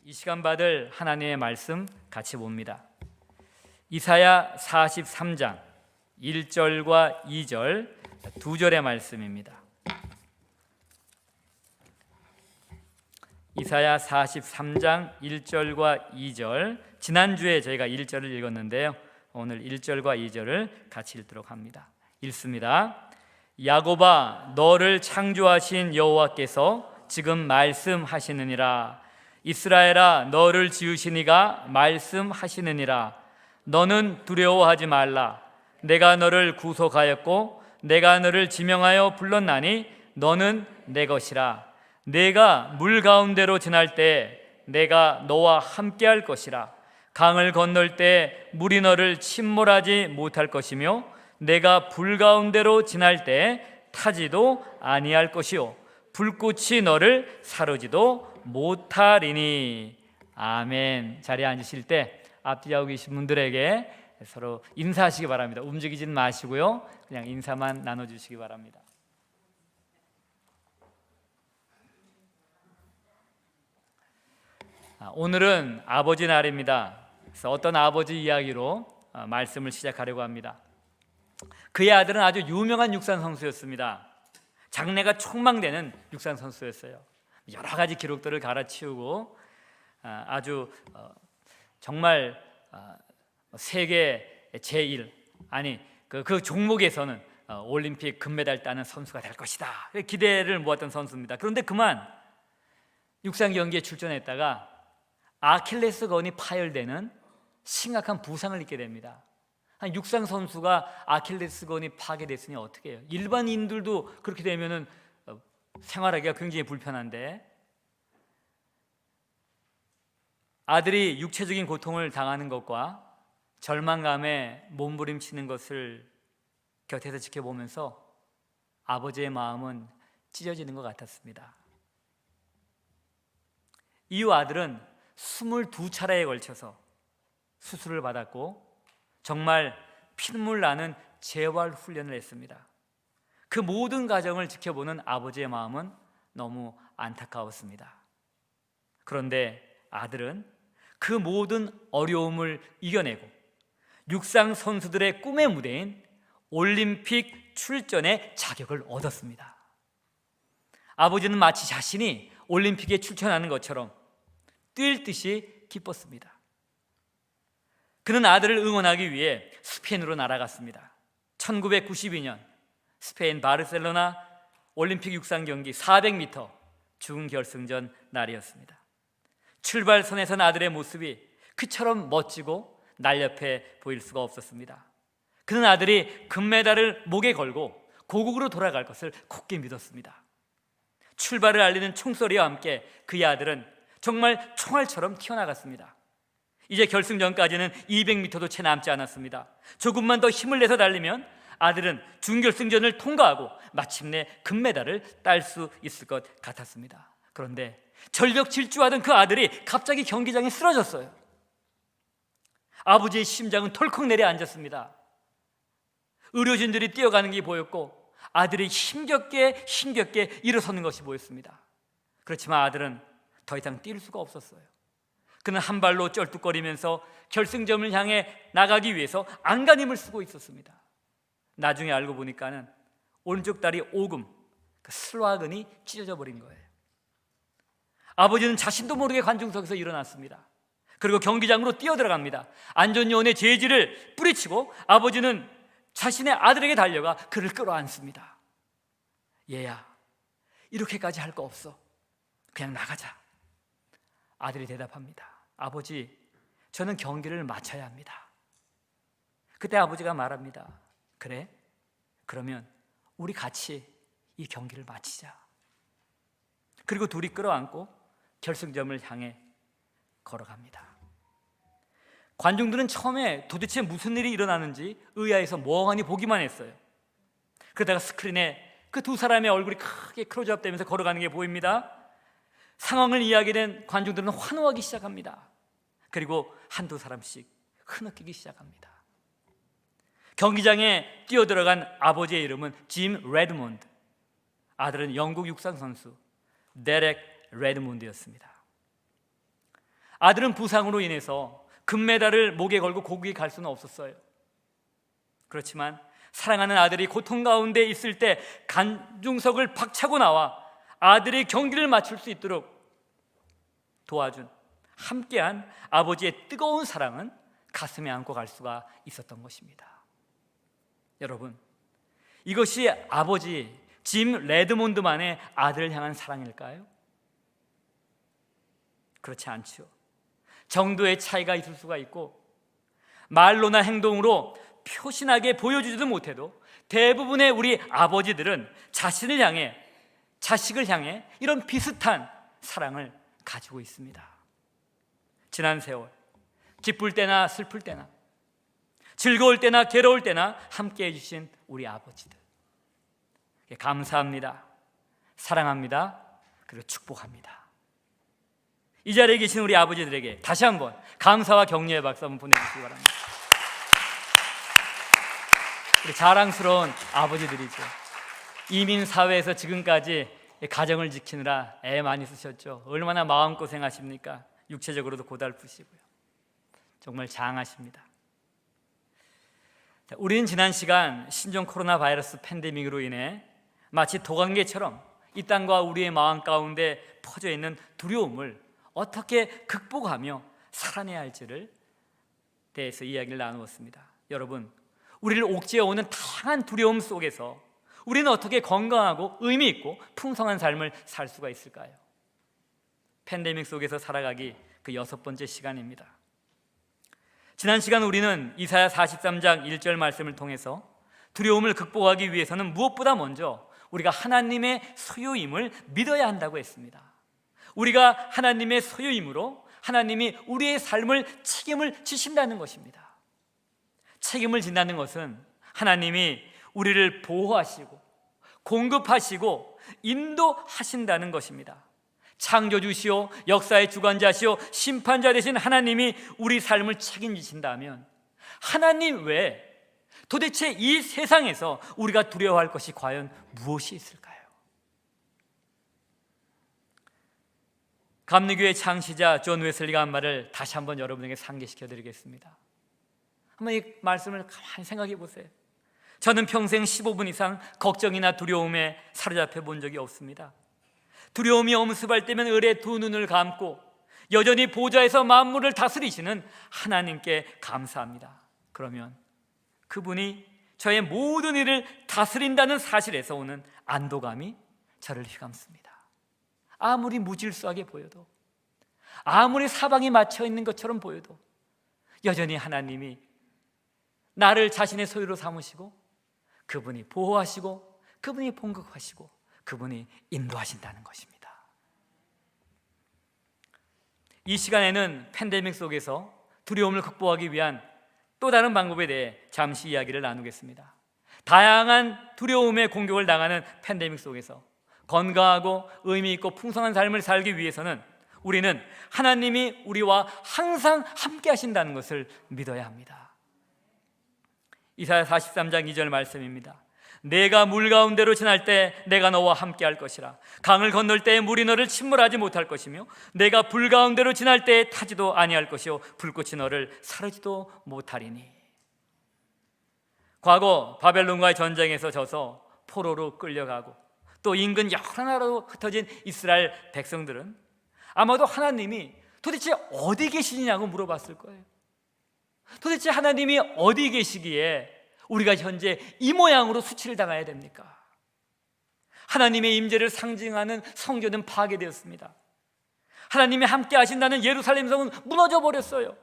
이 시간 받을 하나님의 말씀 같이 봅니다. 이사야 43장 1절과 2절 두 절의 말씀입니다. 이사야 43장 1절과 2절, 지난주에 저희가 1절을 읽었는데요, 오늘 1절과 2절을 같이 읽도록 합니다. 읽습니다. 야곱아, 너를 창조하신 여호와께서 지금 말씀하시느니라. 이스라엘아, 너를 지으신 이가 말씀하시느니라. 너는 두려워하지 말라. 내가 너를 구속하였고 내가 너를 지명하여 불렀나니 너는 내 것이라. 내가 물 가운데로 지날 때 내가 너와 함께할 것이라. 강을 건널 때 물이 너를 침몰하지 못할 것이며 내가 불 가운데로 지날 때 타지도 아니할 것이요 불꽃이 너를 사르지도 못하리니. 아멘. 자리에 앉으실 때 앞뒤하고 계신 분들에게 서로 인사하시기 바랍니다. 움직이진 마시고요, 그냥 인사만 나눠주시기 바랍니다. 오늘은 아버지 날입니다. 그래서 어떤 아버지 이야기로 말씀을 시작하려고 합니다. 그의 아들은 아주 유명한 육상 선수였습니다. 장래가 촉망되는 육상 선수였어요. 여러 가지 기록들을 갈아치우고 아주 정말 세계 제1, 아니 그 종목에서는 올림픽 금메달 따는 선수가 될 것이다, 기대를 모았던 선수입니다. 그런데 그만 육상 경기에 출전했다가 아킬레스건이 파열되는 심각한 부상을 입게 됩니다. 한 육상 선수가 아킬레스건이 파괴됐으니 어떻게 해요? 일반인들도 그렇게 되면은 생활하기가 굉장히 불편한데, 아들이 육체적인 고통을 당하는 것과 절망감에 몸부림치는 것을 곁에서 지켜보면서 아버지의 마음은 찢어지는 것 같았습니다. 이후 아들은 22차례에 걸쳐서 수술을 받았고 정말 피눈물 나는 재활 훈련을 했습니다. 그 모든 과정을 지켜보는 아버지의 마음은 너무 안타까웠습니다. 그런데 아들은 그 모든 어려움을 이겨내고 육상 선수들의 꿈의 무대인 올림픽 출전의 자격을 얻었습니다. 아버지는 마치 자신이 올림픽에 출전하는 것처럼 뛸 듯이 기뻤습니다. 그는 아들을 응원하기 위해 스페인으로 날아갔습니다. 1992년 스페인 바르셀로나 올림픽 육상 경기 400m 준결승전 날이었습니다. 출발선에선 아들의 모습이 그처럼 멋지고 날렵해 보일 수가 없었습니다. 그는 아들이 금메달을 목에 걸고 고국으로 돌아갈 것을 굳게 믿었습니다. 출발을 알리는 총소리와 함께 그의 아들은 정말 총알처럼 튀어나갔습니다. 이제 결승전까지는 200m도 채 남지 않았습니다. 조금만 더 힘을 내서 달리면 아들은 준결승전을 통과하고 마침내 금메달을 딸 수 있을 것 같았습니다. 그런데 절벽 질주하던 그 아들이 갑자기 경기장에 쓰러졌어요. 아버지의 심장은 털컥 내려앉았습니다. 의료진들이 뛰어가는 게 보였고 아들이 힘겹게 일어서는 것이 보였습니다. 그렇지만 아들은 더 이상 뛸 수가 없었어요. 그는 한 발로 쩔뚝거리면서 결승점을 향해 나가기 위해서 안간힘을 쓰고 있었습니다. 나중에 알고 보니까는 오른쪽 다리 오금, 그 슬화근이 찢어져 버린 거예요. 아버지는 자신도 모르게 관중석에서 일어났습니다. 그리고 경기장으로 뛰어들어갑니다. 안전요원의 제지를 뿌리치고 아버지는 자신의 아들에게 달려가 그를 끌어안습니다. 얘야, 이렇게까지 할 거 없어. 그냥 나가자. 아들이 대답합니다. 아버지, 저는 경기를 마쳐야 합니다. 그때 아버지가 말합니다. 그래? 그러면 우리 같이 이 경기를 마치자. 그리고 둘이 끌어안고 결승점을 향해 걸어갑니다. 관중들은 처음에 도대체 무슨 일이 일어나는지 의아해서 멍하니 보기만 했어요. 그러다가 스크린에 그 두 사람의 얼굴이 크게 클로즈업 되면서 걸어가는 게 보입니다. 상황을 이야기된 관중들은 환호하기 시작합니다. 그리고 한두 사람씩 흐느끼기 시작합니다. 경기장에 뛰어들어간 아버지의 이름은 짐 레드몬드, 아들은 영국 육상 선수 데렉 레드몬드였습니다. 아들은 부상으로 인해서 금메달을 목에 걸고 고국에 갈 수는 없었어요. 그렇지만 사랑하는 아들이 고통 가운데 있을 때 관중석을 박차고 나와 아들의 경기를 마칠 수 있도록 도와준, 함께한 아버지의 뜨거운 사랑은 가슴에 안고 갈 수가 있었던 것입니다. 여러분, 이것이 아버지 짐 레드몬드만의 아들을 향한 사랑일까요? 그렇지 않죠. 정도의 차이가 있을 수가 있고 말로나 행동으로 표신하게 보여주지도 못해도 대부분의 우리 아버지들은 자신을 향해, 자식을 향해 이런 비슷한 사랑을 가지고 있습니다. 지난 세월, 기쁠 때나 슬플 때나 즐거울 때나 괴로울 때나 함께 해주신 우리 아버지들, 감사합니다, 사랑합니다, 그리고 축복합니다. 이 자리에 계신 우리 아버지들에게 다시 한번 감사와 격려의 박수 한번 보내주시기 바랍니다. 우리 자랑스러운 아버지들이죠. 이민사회에서 지금까지 가정을 지키느라 애 많이 쓰셨죠. 얼마나 마음고생하십니까? 육체적으로도 고달프시고요. 정말 장하십니다. 우리는 지난 시간 신종 코로나 바이러스 팬데믹으로 인해 마치 도관계처럼 이 땅과 우리의 마음 가운데 퍼져 있는 두려움을 어떻게 극복하며 살아내야 할지를 대해서 이야기를 나누었습니다. 여러분, 우리를 옥죄어오는 다양한 두려움 속에서 우리는 어떻게 건강하고 의미 있고 풍성한 삶을 살 수가 있을까요? 팬데믹 속에서 살아가기 그 6번째 시간입니다. 지난 시간 우리는 이사야 43장 1절 말씀을 통해서 두려움을 극복하기 위해서는 무엇보다 먼저 우리가 하나님의 소유임을 믿어야 한다고 했습니다. 우리가 하나님의 소유임으로 하나님이 우리의 삶을 책임을 지신다는 것입니다. 책임을 진다는 것은 하나님이 우리를 보호하시고 공급하시고 인도하신다는 것입니다. 창조주시오, 역사의 주관자시오, 심판자 되신 하나님이 우리 삶을 책임지신다면 하나님 외에 도대체 이 세상에서 우리가 두려워할 것이 과연 무엇이 있을까요? 감리교의 창시자 존 웨슬리가 한 말을 다시 한번 여러분에게 상기시켜 드리겠습니다. 한번 이 말씀을 가만히 생각해 보세요. 저는 평생 15분 이상 걱정이나 두려움에 사로잡혀 본 적이 없습니다. 두려움이 엄습할 때면 을의 두 눈을 감고 여전히 보좌에서 만물을 다스리시는 하나님께 감사합니다. 그러면 그분이 저의 모든 일을 다스린다는 사실에서 오는 안도감이 저를 휘감습니다. 아무리 무질서하게 보여도, 아무리 사방이 막혀 있는 것처럼 보여도 여전히 하나님이 나를 자신의 소유로 삼으시고 그분이 보호하시고 그분이 공급하시고 그분이 인도하신다는 것입니다. 이 시간에는 팬데믹 속에서 두려움을 극복하기 위한 또 다른 방법에 대해 잠시 이야기를 나누겠습니다. 다양한 두려움의 공격을 당하는 팬데믹 속에서 건강하고 의미 있고 풍성한 삶을 살기 위해서는 우리는 하나님이 우리와 항상 함께 하신다는 것을 믿어야 합니다. 이사야 43장 2절 말씀입니다. 내가 물 가운데로 지날 때 내가 너와 함께 할 것이라. 강을 건널 때에 물이 너를 침몰하지 못할 것이며 내가 불 가운데로 지날 때에 타지도 아니할 것이요 불꽃이 너를 사르지도 못하리니. 과거 바벨론과의 전쟁에서 져서 포로로 끌려가고 또 인근 여러 나라로 흩어진 이스라엘 백성들은 아마도 하나님이 도대체 어디 계시냐고 물어봤을 거예요. 도대체 하나님이 어디 계시기에 우리가 현재 이 모양으로 수치를 당해야 됩니까? 하나님의 임재를 상징하는 성전은 파괴되었습니다. 하나님이 함께 하신다는 예루살렘 성은 무너져 버렸어요.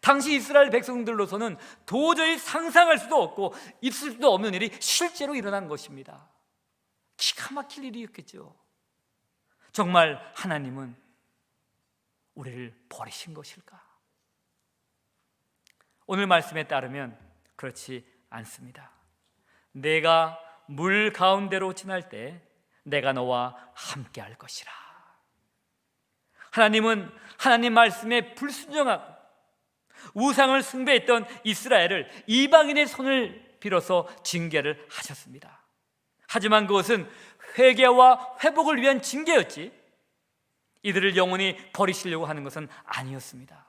당시 이스라엘 백성들로서는 도저히 상상할 수도 없고 있을 수도 없는 일이 실제로 일어난 것입니다. 기가 막힐 일이었겠죠. 정말 하나님은 우리를 버리신 것일까? 오늘 말씀에 따르면 그렇지 않습니다. 내가 물 가운데로 지날 때 내가 너와 함께 할 것이라. 하나님은 하나님 말씀에 불순종하고 우상을 숭배했던 이스라엘을 이방인의 손을 빌어서 징계를 하셨습니다. 하지만 그것은 회개와 회복을 위한 징계였지 이들을 영원히 버리시려고 하는 것은 아니었습니다.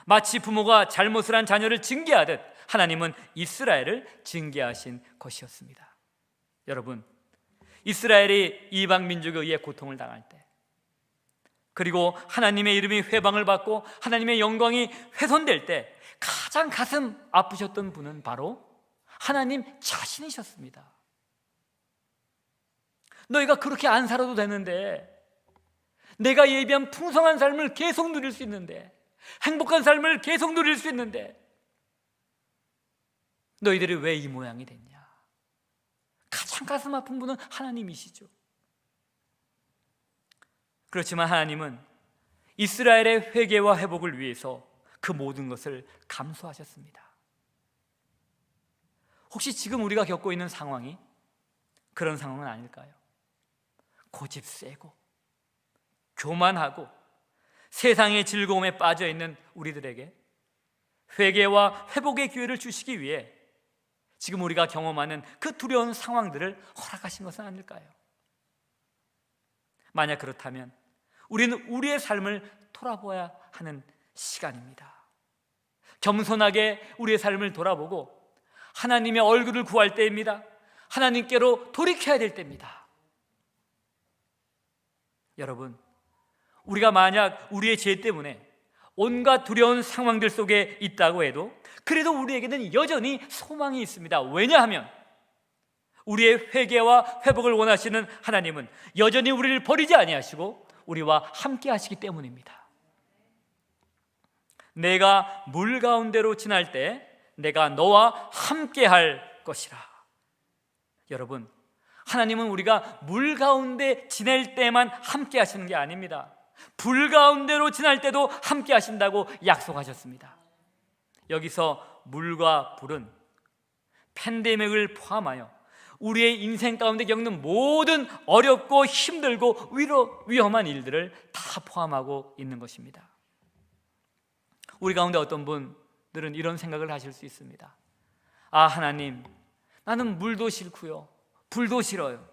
마치 부모가 잘못을 한 자녀를 징계하듯 하나님은 이스라엘을 징계하신 것이었습니다. 여러분, 이스라엘이 이방 민족에 의해 고통을 당할 때, 그리고 하나님의 이름이 회방을 받고 하나님의 영광이 훼손될 때 가장 가슴 아프셨던 분은 바로 하나님 자신이셨습니다. 너희가 그렇게 안 살아도 되는데, 내가 예비한 풍성한 삶을 계속 누릴 수 있는데, 행복한 삶을 계속 누릴 수 있는데 너희들이 왜 이 모양이 됐냐? 가장 가슴 아픈 분은 하나님이시죠. 그렇지만 하나님은 이스라엘의 회개와 회복을 위해서 그 모든 것을 감수하셨습니다. 혹시 지금 우리가 겪고 있는 상황이 그런 상황은 아닐까요? 고집 세고 교만하고 세상의 즐거움에 빠져 있는 우리들에게 회개와 회복의 기회를 주시기 위해 지금 우리가 경험하는 그 두려운 상황들을 허락하신 것은 아닐까요? 만약 그렇다면 우리는 우리의 삶을 돌아보아야 하는 시간입니다. 겸손하게 우리의 삶을 돌아보고 하나님의 얼굴을 구할 때입니다. 하나님께로 돌이켜야 될 때입니다. 여러분, 우리가 만약 우리의 죄 때문에 온갖 두려운 상황들 속에 있다고 해도 그래도 우리에게는 여전히 소망이 있습니다. 왜냐하면 우리의 회개와 회복을 원하시는 하나님은 여전히 우리를 버리지 아니하시고 우리와 함께 하시기 때문입니다. 내가 물 가운데로 지날 때 내가 너와 함께 할 것이라. 여러분, 하나님은 우리가 물 가운데 지낼 때만 함께 하시는 게 아닙니다. 불 가운데로 지날 때도 함께 하신다고 약속하셨습니다. 여기서 물과 불은 팬데믹을 포함하여 우리의 인생 가운데 겪는 모든 어렵고 힘들고 위험한 일들을 다 포함하고 있는 것입니다. 우리 가운데 어떤 분들은 이런 생각을 하실 수 있습니다. 아, 하나님, 나는 물도 싫고요, 불도 싫어요.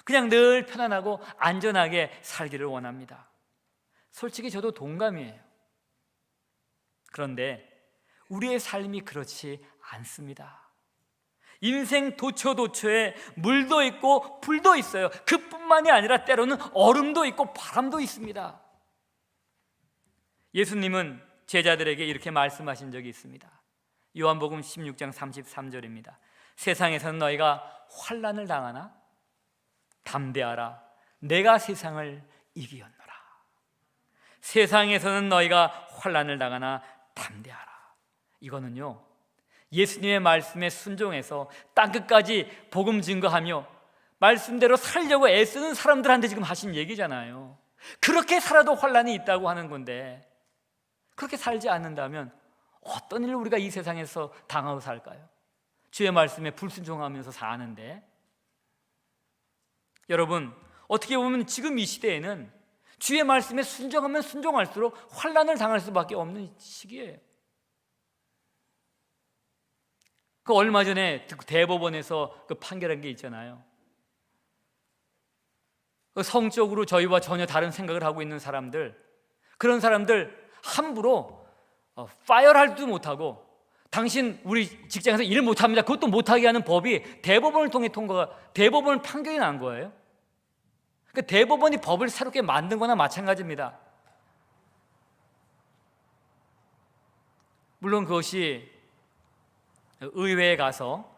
그냥 늘 편안하고 안전하게 살기를 원합니다. 솔직히 저도 동감이에요. 그런데 우리의 삶이 그렇지 않습니다. 인생 도처도처에 물도 있고 불도 있어요. 그뿐만이 아니라 때로는 얼음도 있고 바람도 있습니다. 예수님은 제자들에게 이렇게 말씀하신 적이 있습니다. 요한복음 16장 33절입니다. 세상에서는 너희가 환난을 당하나 담대하라, 내가 세상을 이기었노라. 세상에서는 너희가 환난을 당하나 담대하라. 이거는요, 예수님의 말씀에 순종해서 땅끝까지 복음 증거하며 말씀대로 살려고 애쓰는 사람들한테 지금 하신 얘기잖아요. 그렇게 살아도 환난이 있다고 하는 건데, 그렇게 살지 않는다면 어떤 일을 우리가 이 세상에서 당하고 살까요? 주의 말씀에 불순종하면서 사는데, 여러분, 어떻게 보면 지금 이 시대에는 주의 말씀에 순종하면 순종할수록 환난을 당할 수밖에 없는 시기예요. 그 얼마 전에 대법원에서 그 판결한 게 있잖아요. 그 성적으로 저희와 전혀 다른 생각을 하고 있는 사람들, 그런 사람들 함부로 파열할지도 못하고, 당신 우리 직장에서 일 못합니다, 그것도 못하게 하는 법이 대법원을 통해 대법원 판결이 난 거예요. 그러니까 대법원이 법을 새롭게 만든 거나 마찬가지입니다. 물론 그것이 의회에 가서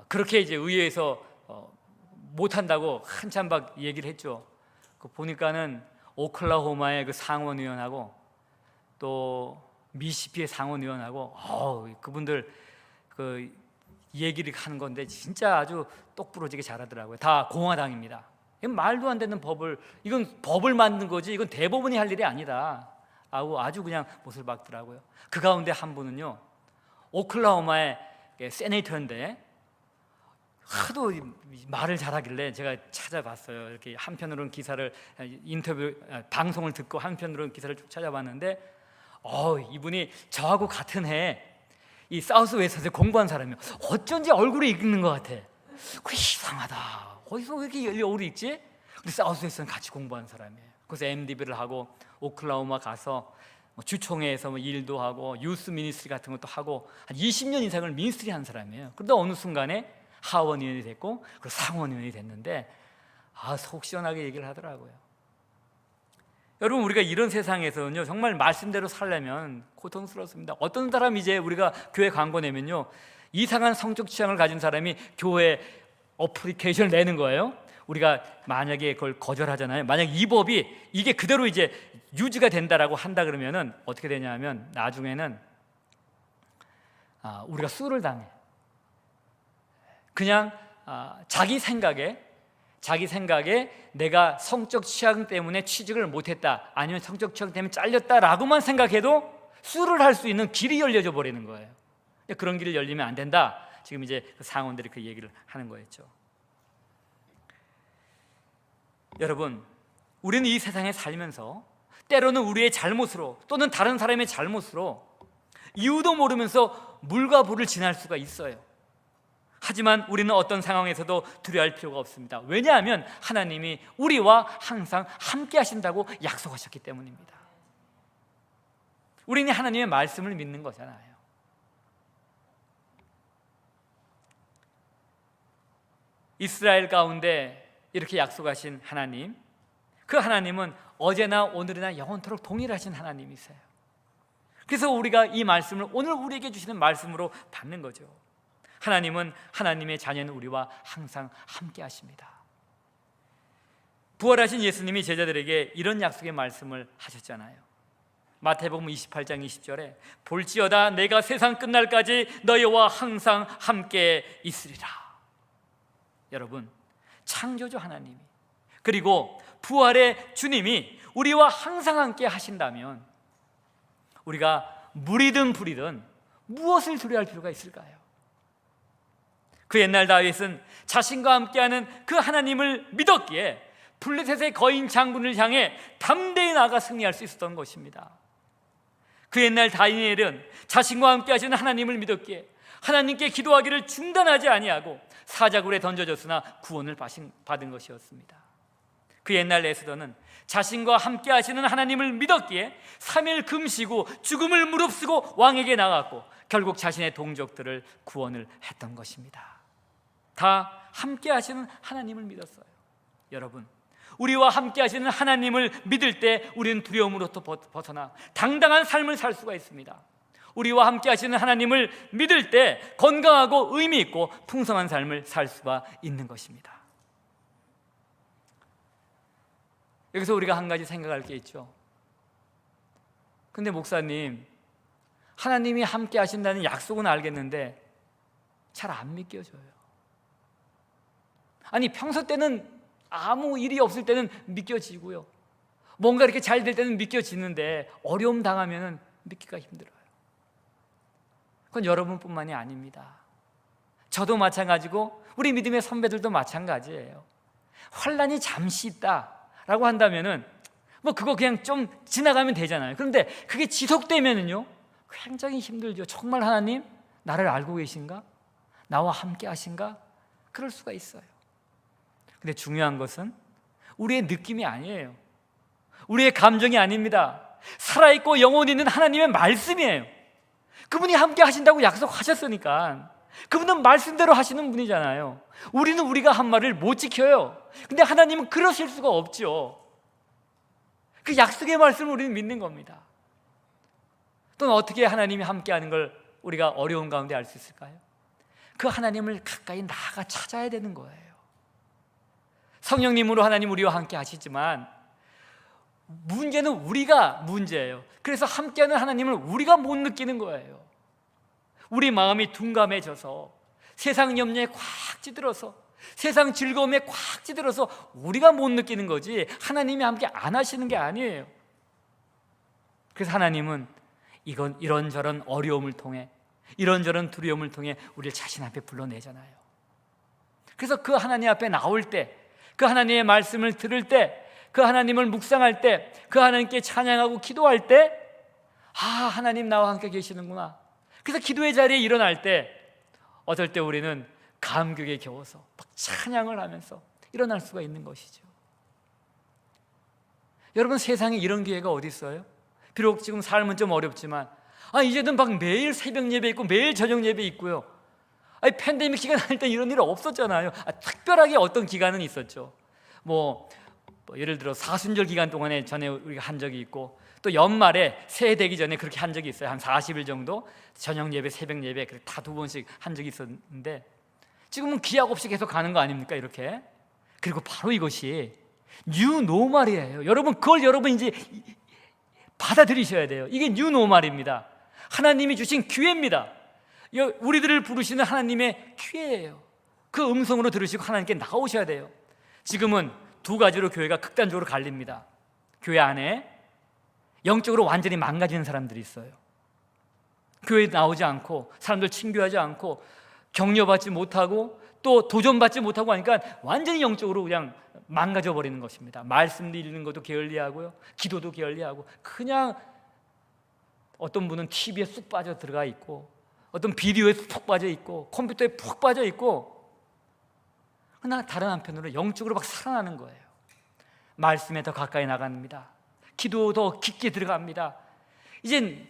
그렇게 이제 의회에서 못한다고 한참 막 얘기를 했죠. 그 보니까는 오클라호마의 그 상원의원하고 또 미시피의 상원의원하고 그분들 그 얘기를 하는 건데 진짜 아주 똑부러지게 잘하더라고요. 다 공화당입니다. 이건 말도 안 되는 이건 법을 만든 거지, 이건 대법원이 할 일이 아니다 하고 아주 그냥 못을 박더라고요. 그 가운데 한 분은요, 오클라호마의 세네이터인데 하도 말을 잘하길래 제가 찾아봤어요. 이렇게 한편으로는 기사를 방송을 듣고 한편으로는 기사를 쭉 찾아봤는데, 이분이 저하고 같은 해 이 사우스 웨스트에서 공부한 사람이에요. 어쩐지 얼굴이 익는 것 같아. 그 이상하다. 어디서 왜 이렇게 얼굴이 익지? 근데 사우스웨스트는 같이 공부한 사람이에요. 그래서 MDB를 하고 오클라호마 가서 주총회에서 일도 하고 유스 미니스트리 같은 것도 하고 한 20년 이상을 미니스트리 한 사람이에요. 그런데 어느 순간에 하원의원이 됐고 그리고 상원의원이 됐는데 속 시원하게 얘기를 하더라고요. 여러분, 우리가 이런 세상에서는요 정말 말씀대로 살려면 고통스럽습니다. 어떤 사람이 이제 우리가 교회 광고 내면요 이상한 성적 취향을 가진 사람이 교회 어플리케이션을 내는 거예요. 우리가 만약에 그걸 거절하잖아요. 만약 이 법이 이게 그대로 이제 유지가 된다라고 한다 그러면은 어떻게 되냐면 나중에는 우리가 수를 당해. 그냥 자기 생각에 내가 성적 취향 때문에 취직을 못했다, 아니면 성적 취향 때문에 잘렸다라고만 생각해도 수를 할 수 있는 길이 열려져 버리는 거예요. 그런 길이 열리면 안 된다. 지금 이제 상원들이 그 얘기를 하는 거였죠. 여러분, 우리는 이 세상에 살면서 때로는 우리의 잘못으로 또는 다른 사람의 잘못으로 이유도 모르면서 물과 불을 지날 수가 있어요. 하지만 우리는 어떤 상황에서도 두려워할 필요가 없습니다. 왜냐하면 하나님이 우리와 항상 함께 하신다고 약속하셨기 때문입니다. 우리는 하나님의 말씀을 믿는 거잖아요. 이스라엘 가운데 이렇게 약속하신 하나님, 그 하나님은 어제나 오늘이나 영원토록 동일하신 하나님이세요. 그래서 우리가 이 말씀을 오늘 우리에게 주시는 말씀으로 받는 거죠. 하나님은, 하나님의 자녀는 우리와 항상 함께 하십니다. 부활하신 예수님이 제자들에게 이런 약속의 말씀을 하셨잖아요. 마태복음 28장 20절에 볼지어다 내가 세상 끝날까지 너희와 항상 함께 있으리라. 여러분, 창조주 하나님이 그리고 부활의 주님이 우리와 항상 함께 하신다면 우리가 물이든 불이든 무엇을 두려워할 필요가 있을까요? 그 옛날 다윗은 자신과 함께하는 그 하나님을 믿었기에 블레셋의 거인 장군을 향해 담대히 나아가 승리할 수 있었던 것입니다. 그 옛날 다니엘은 자신과 함께 하시는 하나님을 믿었기에 하나님께 기도하기를 중단하지 아니하고 사자굴에 던져졌으나 구원을 받은 것이었습니다. 그 옛날 에스더는 자신과 함께 하시는 하나님을 믿었기에 3일 금시고 죽음을 무릅쓰고 왕에게 나갔고 결국 자신의 동족들을 구원을 했던 것입니다. 다 함께 하시는 하나님을 믿었어요. 여러분, 우리와 함께 하시는 하나님을 믿을 때 우리는 두려움으로부터 벗어나 당당한 삶을 살 수가 있습니다. 우리와 함께 하시는 하나님을 믿을 때 건강하고 의미 있고 풍성한 삶을 살 수가 있는 것입니다. 여기서 우리가 한 가지 생각할 게 있죠. 근데 목사님, 하나님이 함께 하신다는 약속은 알겠는데 잘 안 믿겨져요. 아니, 평소 때는 아무 일이 없을 때는 믿겨지고요, 뭔가 이렇게 잘 될 때는 믿겨지는데 어려움 당하면 믿기가 힘들어요. 그건 여러분뿐만이 아닙니다. 저도 마찬가지고 우리 믿음의 선배들도 마찬가지예요. 환난이 잠시 있다라고 한다면은 그거 그냥 좀 지나가면 되잖아요. 그런데 그게 지속되면은요 굉장히 힘들죠. 정말 하나님 나를 알고 계신가? 나와 함께 하신가? 그럴 수가 있어요. 근데 중요한 것은 우리의 느낌이 아니에요. 우리의 감정이 아닙니다. 살아있고 영혼이 있는 하나님의 말씀이에요. 그분이 함께 하신다고 약속하셨으니까 그분은 말씀대로 하시는 분이잖아요. 우리는 우리가 한 말을 못 지켜요. 근데 하나님은 그러실 수가 없죠. 그 약속의 말씀을 우리는 믿는 겁니다. 또는 어떻게 하나님이 함께하는 걸 우리가 어려운 가운데 알 수 있을까요? 그 하나님을 가까이 나아가 찾아야 되는 거예요. 성령님으로 하나님 우리와 함께 하시지만 문제는 우리가 문제예요. 그래서 함께하는 하나님을 우리가 못 느끼는 거예요. 우리 마음이 둔감해져서 세상 염려에 꽉 찌들어서 세상 즐거움에 꽉 찌들어서 우리가 못 느끼는 거지 하나님이 함께 안 하시는 게 아니에요. 그래서 하나님은 이런저런 어려움을 통해 이런저런 두려움을 통해 우리를 자신 앞에 불러내잖아요. 그래서 그 하나님 앞에 나올 때, 그 하나님의 말씀을 들을 때, 그 하나님을 묵상할 때, 그 하나님께 찬양하고 기도할 때 하나님 나와 함께 계시는구나. 그래서 기도의 자리에 일어날 때 어떨 때 우리는 감격에 겨워서 막 찬양을 하면서 일어날 수가 있는 것이죠. 여러분, 세상에 이런 기회가 어디 있어요? 비록 지금 삶은 좀 어렵지만 이제는 막 매일 새벽 예배 있고 매일 저녁 예배 있고요. 팬데믹 시간 할 때 이런 일 없었잖아요. 특별하게 어떤 기간은 있었죠. 뭐 예를 들어 사순절 기간 동안에 전에 우리가 한 적이 있고, 또 연말에 새해 되기 전에 그렇게 한 적이 있어요. 한 40일 정도 저녁 예배, 새벽 예배 다 2번씩 한 적이 있었는데, 지금은 기약 없이 계속 가는 거 아닙니까? 이렇게. 그리고 바로 이것이 뉴 노멀이에요. 여러분, 그걸 여러분 이제 받아들이셔야 돼요. 이게 뉴 노멀입니다. 하나님이 주신 기회입니다. 우리들을 부르시는 하나님의 기회예요. 그 음성으로 들으시고 하나님께 나오셔야 돼요. 지금은 두 가지로 교회가 극단적으로 갈립니다. 교회 안에 영적으로 완전히 망가지는 사람들이 있어요. 교회에 나오지 않고 사람들 친교하지 않고 격려받지 못하고 또 도전받지 못하고 하니까 완전히 영적으로 그냥 망가져 버리는 것입니다. 말씀 읽는 것도 게을리하고요, 기도도 게을리하고, 그냥 어떤 분은 TV에 쑥 빠져 들어가 있고, 어떤 비디오에 푹 빠져 있고, 컴퓨터에 푹 빠져 있고, 그러나 다른 한편으로 영적으로 막 살아나는 거예요. 말씀에 더 가까이 나갑니다. 기도 더 깊게 들어갑니다. 이젠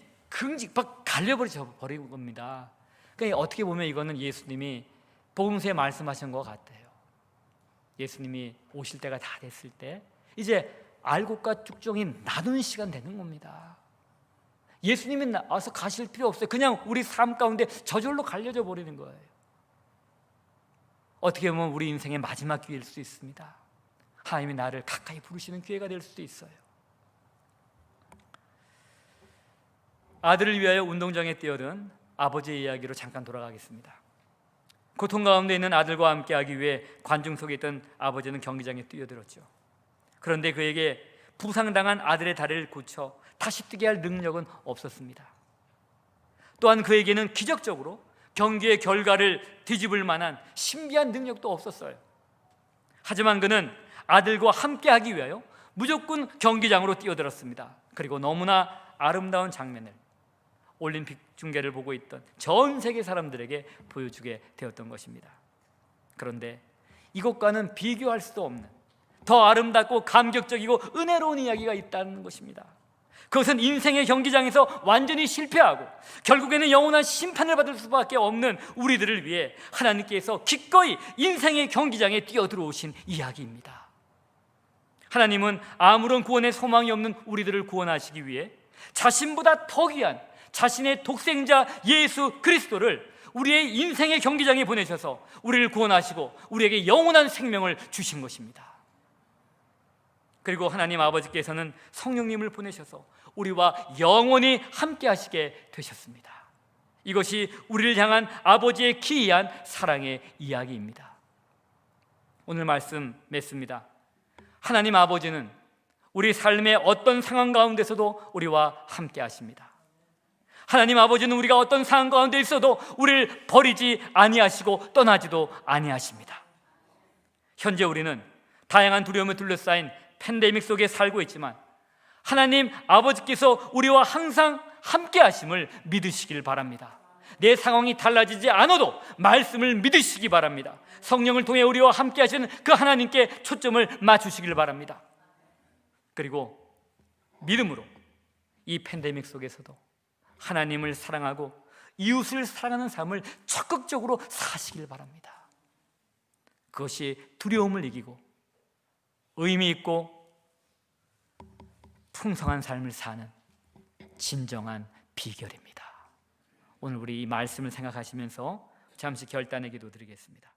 막 갈려버리는 겁니다. 그러니까 어떻게 보면 이거는 예수님이 복음서에 말씀하신 것 같아요. 예수님이 오실 때가 다 됐을 때 이제 알곡과 쭉종이 나누는 시간 되는 겁니다. 예수님이 나와서 가실 필요 없어요. 그냥 우리 삶 가운데 저절로 갈려져 버리는 거예요. 어떻게 보면 우리 인생의 마지막 기회일 수 있습니다. 하나님이 나를 가까이 부르시는 기회가 될 수도 있어요. 아들을 위하여 운동장에 뛰어든 아버지의 이야기로 잠깐 돌아가겠습니다. 고통 가운데 있는 아들과 함께하기 위해 관중 속에 있던 아버지는 경기장에 뛰어들었죠. 그런데 그에게 부상당한 아들의 다리를 고쳐 다시 뛰게 할 능력은 없었습니다. 또한 그에게는 기적적으로 경기의 결과를 뒤집을 만한 신비한 능력도 없었어요. 하지만 그는 아들과 함께하기 위하여 무조건 경기장으로 뛰어들었습니다. 그리고 너무나 아름다운 장면을 올림픽 중계를 보고 있던 전 세계 사람들에게 보여주게 되었던 것입니다. 그런데 이것과는 비교할 수도 없는 더 아름답고 감격적이고 은혜로운 이야기가 있다는 것입니다. 그것은 인생의 경기장에서 완전히 실패하고 결국에는 영원한 심판을 받을 수밖에 없는 우리들을 위해 하나님께서 기꺼이 인생의 경기장에 뛰어들어오신 이야기입니다. 하나님은 아무런 구원의 소망이 없는 우리들을 구원하시기 위해 자신보다 더 귀한 자신의 독생자 예수 그리스도를 우리의 인생의 경기장에 보내셔서 우리를 구원하시고 우리에게 영원한 생명을 주신 것입니다. 그리고 하나님 아버지께서는 성령님을 보내셔서 우리와 영원히 함께 하시게 되셨습니다. 이것이 우리를 향한 아버지의 기이한 사랑의 이야기입니다. 오늘 말씀 맺습니다. 하나님 아버지는 우리 삶의 어떤 상황 가운데서도 우리와 함께 하십니다. 하나님 아버지는 우리가 어떤 상황 가운데 있어도 우리를 버리지 아니하시고 떠나지도 아니하십니다. 현재 우리는 다양한 두려움에 둘러싸인 팬데믹 속에 살고 있지만 하나님 아버지께서 우리와 항상 함께 하심을 믿으시길 바랍니다. 내 상황이 달라지지 않아도 말씀을 믿으시기 바랍니다. 성령을 통해 우리와 함께 하시는 그 하나님께 초점을 맞추시길 바랍니다. 그리고 믿음으로 이 팬데믹 속에서도 하나님을 사랑하고 이웃을 사랑하는 삶을 적극적으로 사시길 바랍니다. 그것이 두려움을 이기고 의미 있고 풍성한 삶을 사는 진정한 비결입니다. 오늘 우리 이 말씀을 생각하시면서 잠시 결단의 기도 드리겠습니다.